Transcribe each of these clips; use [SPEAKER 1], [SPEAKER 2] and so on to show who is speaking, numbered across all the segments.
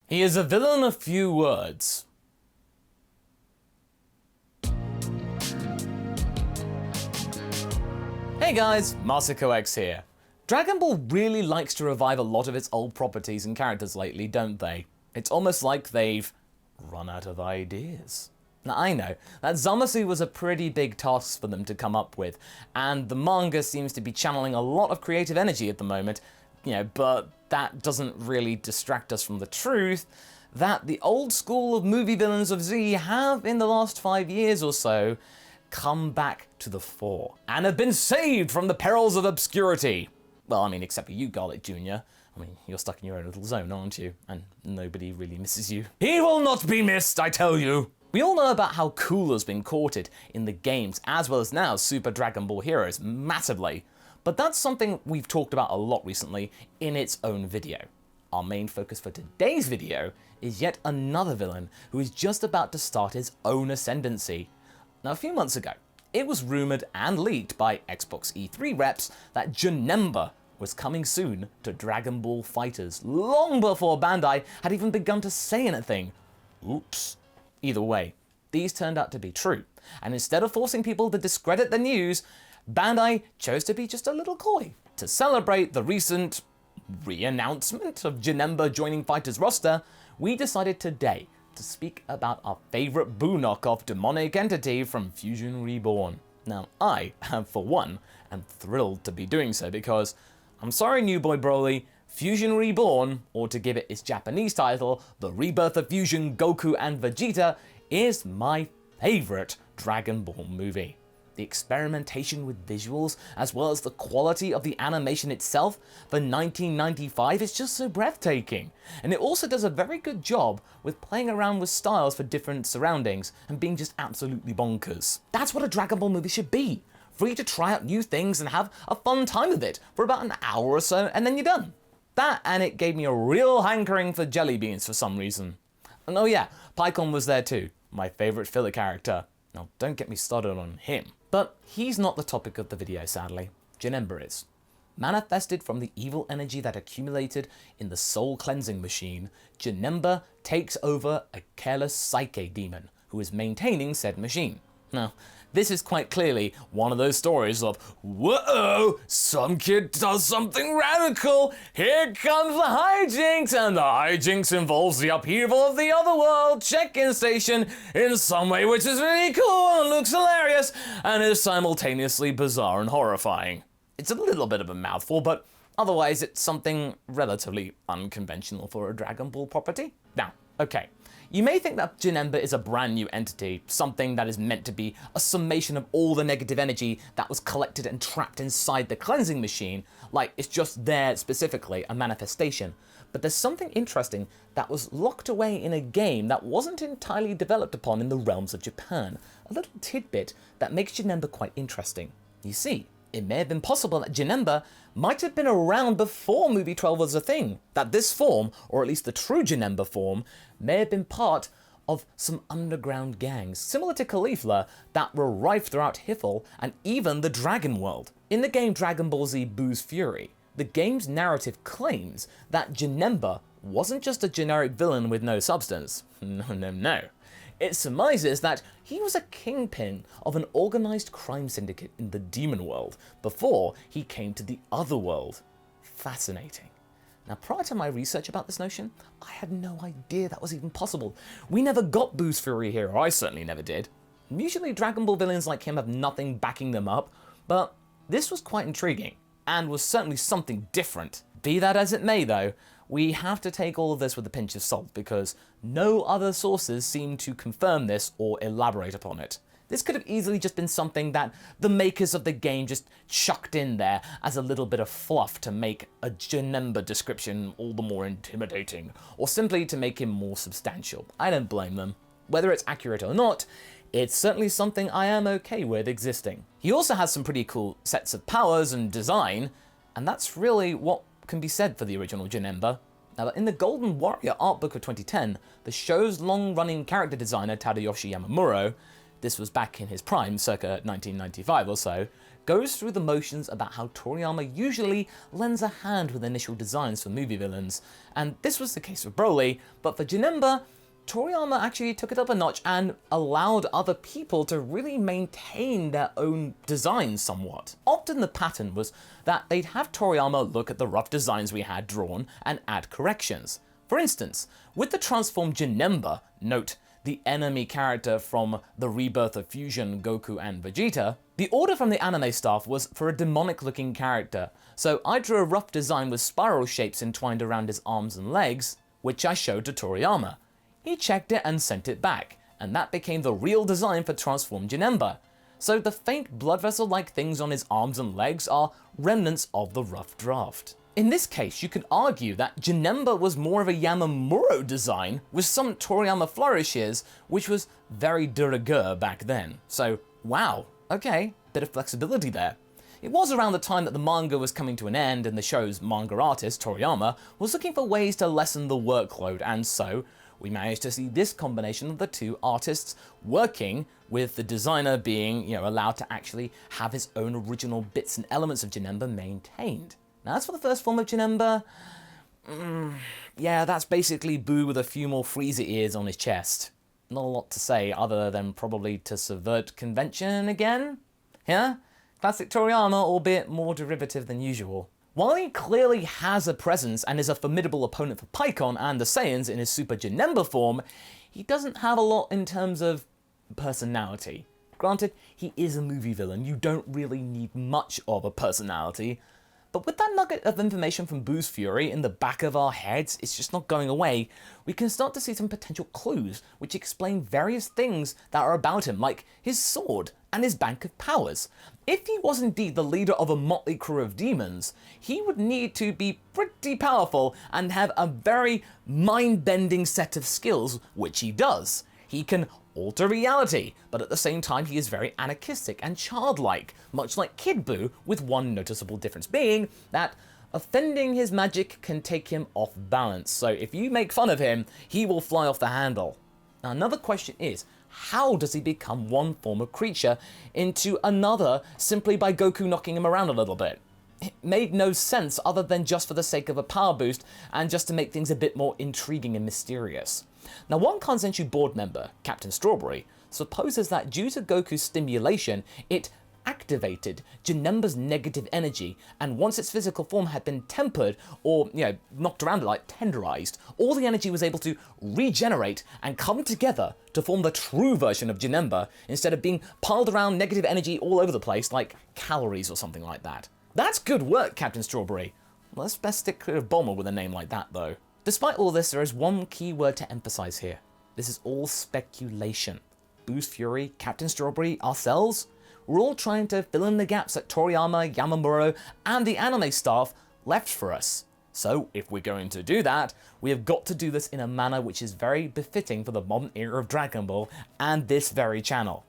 [SPEAKER 1] He is a villain of few words. Hey guys, MasakoX here. Dragon Ball really likes to revive a lot of its old properties and characters lately, don't they? It's almost like they've run out of ideas. Now I know that Zamasu was a pretty big task for them to come up with, and the manga seems to be channeling a lot of creative energy at the moment, but that doesn't really distract us from the truth that the old school of movie villains of Z have, in the last 5 years or so, come back to the fore, and have been saved from the perils of obscurity. Well, I mean, except for you, Garlic Jr. I mean, you're stuck in your own little zone, aren't you? And nobody really misses you. He will not be missed, I tell you! We all know about how Cooler's been courted in the games, as well as now Super Dragon Ball Heroes, massively. But that's something we've talked about a lot recently in its own video. Our main focus for today's video is yet another villain who is just about to start his own ascendancy. Now, a few months ago, it was rumoured and leaked by Xbox E3 reps that Janemba was coming soon to Dragon Ball FighterZ, long before Bandai had even begun to say anything. Oops. Either way, these turned out to be true, and instead of forcing people to discredit the news, Bandai chose to be just a little coy. To celebrate the recent re-announcement of Janemba joining FighterZ roster, we decided today to speak about our favourite boo knockoff demonic entity from Fusion Reborn. Now, I, for one, am thrilled to be doing so because, I'm sorry new boy Broly, Fusion Reborn, or to give it its Japanese title, The Rebirth of Fusion Goku and Vegeta, is my favourite Dragon Ball movie. The experimentation with visuals, as well as the quality of the animation itself for 1995 is just so breathtaking. And it also does a very good job with playing around with styles for different surroundings and being just absolutely bonkers. That's what a Dragon Ball movie should be. Free to try out new things and have a fun time with it for about an hour or so, and then you're done. That, and it gave me a real hankering for jelly beans for some reason. And oh yeah, Pycon was there too, my favourite filler character. Now don't get me started on him. But he's not the topic of the video, sadly. Janemba is. Manifested from the evil energy that accumulated in the soul cleansing machine, Janemba takes over a careless psyche demon who is maintaining said machine. Now, this is quite clearly one of those stories of, whoa, some kid does something radical, here comes the hijinks, and the hijinks involves the upheaval of the otherworld check-in station in some way which is really cool and looks hilarious, and is simultaneously bizarre and horrifying. It's a little bit of a mouthful, but otherwise it's something relatively unconventional for a Dragon Ball property. Now, okay. You may think that Janemba is a brand new entity, something that is meant to be a summation of all the negative energy that was collected and trapped inside the cleansing machine, like it's just there specifically, a manifestation. But there's something interesting that was locked away in a game that wasn't entirely developed upon in the realms of Japan, a little tidbit that makes Janemba quite interesting. You see, it may have been possible that Janemba might have been around before Movie 12 was a thing, that this form, or at least the true Janemba form, may have been part of some underground gangs, similar to Caulifla, that were rife throughout Hifl and even the Dragon World. In the game Dragon Ball Z Boo's Fury, the game's narrative claims that Janemba wasn't just a generic villain with no substance. No. It surmises that he was a kingpin of an organized crime syndicate in the demon world before he came to the other world. Fascinating. Now, prior to my research about this notion, I had no idea that was even possible. We never got Boo's Fury here, or I certainly never did. Usually Dragon Ball villains like him have nothing backing them up, but this was quite intriguing, and was certainly something different. Be that as it may though, we have to take all of this with a pinch of salt because no other sources seem to confirm this or elaborate upon it. This could have easily just been something that the makers of the game just chucked in there as a little bit of fluff to make a Janemba description all the more intimidating, or simply to make him more substantial. I don't blame them. Whether it's accurate or not, it's certainly something I am okay with existing. He also has some pretty cool sets of powers and design, and that's really what can be said for the original Janemba. Now, in the Golden Warrior art book of 2010, the show's long-running character designer Tadayoshi Yamamuro, this was back in his prime, circa 1995 or so, goes through the motions about how Toriyama usually lends a hand with initial designs for movie villains, and this was the case with Broly, but for Janemba, Toriyama actually took it up a notch and allowed other people to really maintain their own designs somewhat. Often the pattern was that they'd have Toriyama look at the rough designs we had drawn and add corrections. For instance, with the transformed Janemba, note the enemy character from the rebirth of Fusion, Goku and Vegeta, the order from the anime staff was for a demonic looking character, so I drew a rough design with spiral shapes entwined around his arms and legs, which I showed to Toriyama. He checked it and sent it back, and that became the real design for transformed Janemba. So the faint blood vessel-like things on his arms and legs are remnants of the rough draft. In this case, you could argue that Janemba was more of a Yamamuro design with some Toriyama flourishes, which was very de rigueur back then. So, wow, okay, bit of flexibility there. It was around the time that the manga was coming to an end and the show's manga artist, Toriyama, was looking for ways to lessen the workload, and so we managed to see this combination of the two artists working, with the designer being, allowed to actually have his own original bits and elements of Janemba maintained. Now, as for the first form of Janemba, yeah, that's basically Boo with a few more Frieza ears on his chest. Not a lot to say other than probably to subvert convention again? Yeah? Classic Toriyama, albeit more derivative than usual. While he clearly has a presence and is a formidable opponent for Pikkon and the Saiyans in his Super Janemba form, he doesn't have a lot in terms of personality. Granted, he is a movie villain, you don't really need much of a personality, but with that nugget of information from Boo's Fury in the back of our heads, it's just not going away, we can start to see some potential clues which explain various things that are about him, like his sword and his bank of powers. If he was indeed the leader of a motley crew of demons, he would need to be pretty powerful and have a very mind-bending set of skills, which he does. He can alter reality, but at the same time he is very anarchistic and childlike, much like Kid Buu, with one noticeable difference being that offending his magic can take him off balance, so if you make fun of him, he will fly off the handle. Now, another question is, how does he become one form of creature into another simply by Goku knocking him around a little bit? It made no sense other than just for the sake of a power boost and just to make things a bit more intriguing and mysterious. Now, one Kanzenshuu board member, Captain Strawberry, supposes that due to Goku's stimulation, it activated Janemba's negative energy, and once its physical form had been tempered or, knocked around like tenderized, all the energy was able to regenerate and come together to form the true version of Janemba instead of being piled around negative energy all over the place like calories or something like that. That's good work, Captain Strawberry. Let's best stick clear of Bulma with a name like that, though. Despite all this, there is one key word to emphasize here. This is all speculation. Boo's Fury, Captain Strawberry, ourselves, we're all trying to fill in the gaps that Toriyama, Yamamuro, and the anime staff left for us. So, if we're going to do that, we have got to do this in a manner which is very befitting for the modern era of Dragon Ball and this very channel.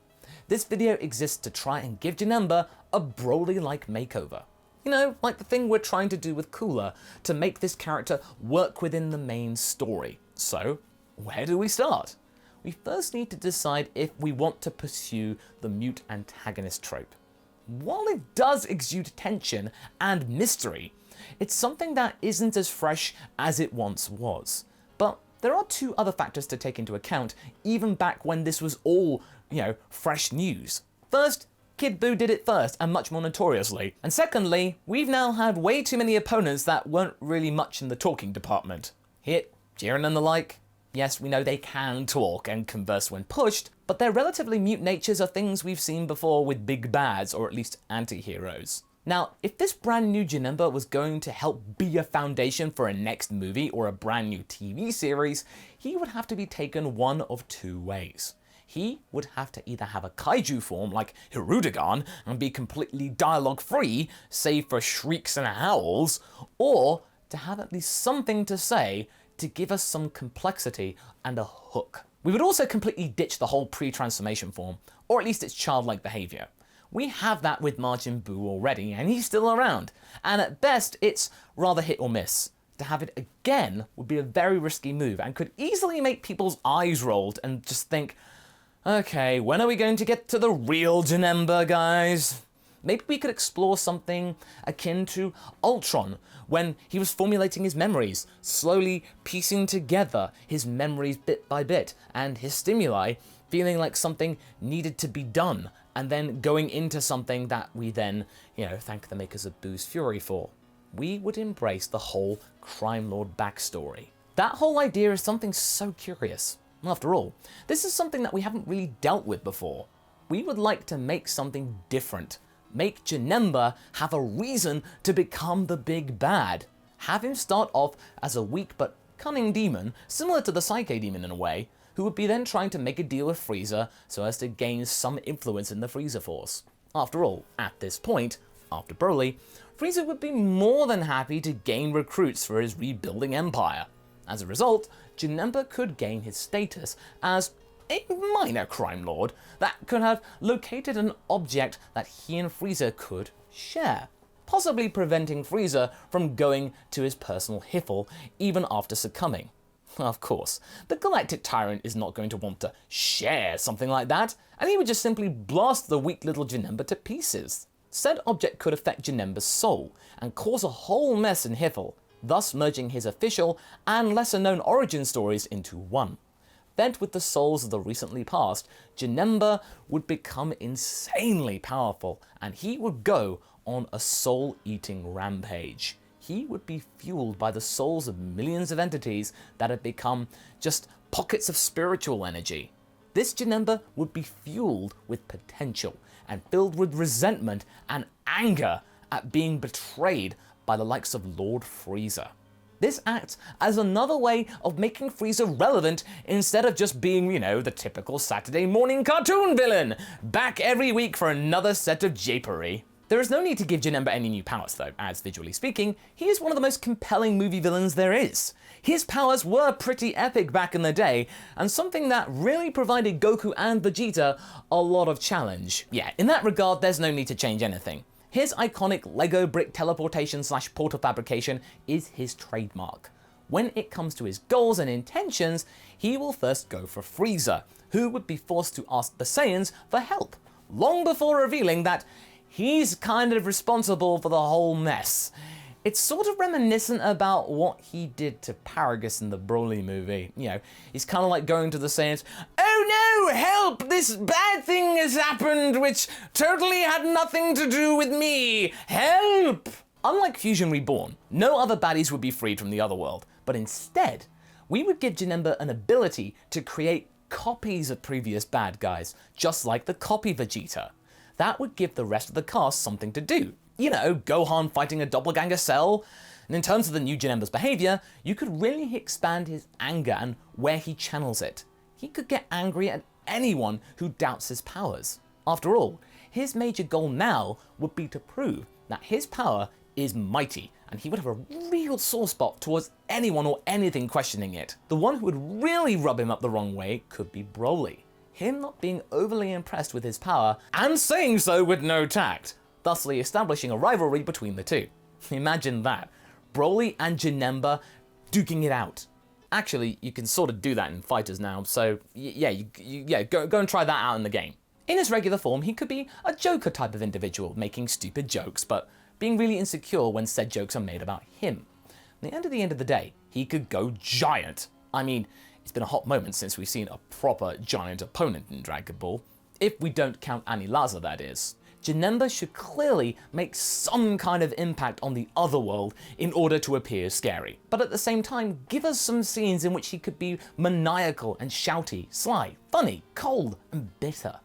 [SPEAKER 1] This video exists to try and give Janemba a Broly-like makeover. Like the thing we're trying to do with Cooler, to make this character work within the main story. So, where do we start? We first need to decide if we want to pursue the mute antagonist trope. While it does exude tension and mystery, it's something that isn't as fresh as it once was. But there are two other factors to take into account, even back when this was all, fresh news. First, Kid Buu did it first, and much more notoriously. And secondly, we've now had way too many opponents that weren't really much in the talking department. Hit, Jiren and the like. Yes, we know they can talk and converse when pushed, but their relatively mute natures are things we've seen before with big bads, or at least anti-heroes. Now, if this brand new Janemba was going to help be a foundation for a next movie or a brand new TV series, he would have to be taken one of two ways. He would have to either have a kaiju form like Hirudegarn and be completely dialogue-free, save for shrieks and howls, or to have at least something to say to give us some complexity and a hook. We would also completely ditch the whole pre-transformation form, or at least its childlike behaviour. We have that with Majin Buu already, and he's still around, and at best it's rather hit or miss. To have it again would be a very risky move and could easily make people's eyes rolled and just think, okay, when are we going to get to the real Janemba, guys? Maybe we could explore something akin to Ultron, when he was formulating his memories, slowly piecing together his memories bit by bit, and his stimuli feeling like something needed to be done, and then going into something that we then, thank the makers of Boo's Fury for. We would embrace the whole crime lord backstory. That whole idea is something so curious. After all, this is something that we haven't really dealt with before. We would like to make something different. Make Janemba have a reason to become the big bad. Have him start off as a weak but cunning demon, similar to the Psyche demon in a way, who would be then trying to make a deal with Frieza so as to gain some influence in the Frieza Force. After all, at this point, after Broly, Frieza would be more than happy to gain recruits for his rebuilding empire. As a result, Janemba could gain his status as a minor crime lord that could have located an object that he and Frieza could share, possibly preventing Frieza from going to his personal hiffle even after succumbing. Of course, the Galactic Tyrant is not going to want to share something like that, and he would just simply blast the weak little Janemba to pieces. Said object could affect Janemba's soul and cause a whole mess in Hiffle, thus merging his official and lesser-known origin stories into one. Fed with the souls of the recently past, Janemba would become insanely powerful, and he would go on a soul-eating rampage. He would be fueled by the souls of millions of entities that had become just pockets of spiritual energy. This Janemba would be fueled with potential and filled with resentment and anger at being betrayed by the likes of Lord Frieza. This acts as another way of making Frieza relevant instead of just being, the typical Saturday morning cartoon villain, back every week for another set of japery. There is no need to give Janemba any new powers though, as visually speaking, he is one of the most compelling movie villains there is. His powers were pretty epic back in the day, and something that really provided Goku and Vegeta a lot of challenge. Yeah, in that regard, there's no need to change anything. His iconic Lego brick teleportation / portal fabrication is his trademark. When it comes to his goals and intentions, he will first go for Frieza, who would be forced to ask the Saiyans for help, long before revealing that he's kind of responsible for the whole mess. It's sort of reminiscent about what he did to Paragus in the Broly movie. He's kind of like going to the Saiyans, "Oh no, help! This bad thing has happened which totally had nothing to do with me! Help!" Unlike Fusion Reborn, no other baddies would be freed from the otherworld, but instead, we would give Janemba an ability to create copies of previous bad guys, just like the copy Vegeta. That would give the rest of the cast something to do. Gohan fighting a doppelganger cell. And in terms of the new Janemba's behavior, you could really expand his anger and where he channels it. He could get angry at anyone who doubts his powers. After all, his major goal now would be to prove that his power is mighty, and he would have a real sore spot towards anyone or anything questioning it. The one who would really rub him up the wrong way could be Broly. Him not being overly impressed with his power, and saying so with no tact, thusly establishing a rivalry between the two. Imagine that. Broly and Janemba duking it out. Actually, you can sort of do that in fighters now, so go and try that out in the game. In his regular form, he could be a Joker type of individual, making stupid jokes, but being really insecure when said jokes are made about him. At the end of the day, he could go giant. I mean, it's been a hot moment since we've seen a proper giant opponent in Dragon Ball. If we don't count Anilaza, that is. Janemba should clearly make some kind of impact on the otherworld in order to appear scary. But at the same time, give us some scenes in which he could be maniacal and shouty, sly, funny, cold, and bitter.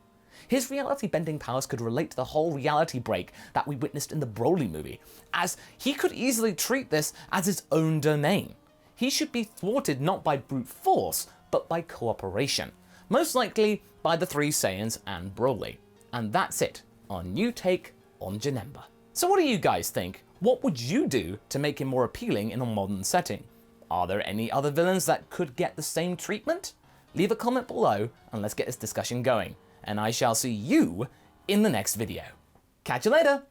[SPEAKER 1] His reality-bending powers could relate to the whole reality break that we witnessed in the Broly movie, as he could easily treat this as his own domain. He should be thwarted not by brute force, but by cooperation. Most likely by the three Saiyans and Broly. And that's it. Our new take on Janemba. So what do you guys think? What would you do to make him more appealing in a modern setting? Are there any other villains that could get the same treatment? Leave a comment below and let's get this discussion going. And I shall see you in the next video. Catch you later!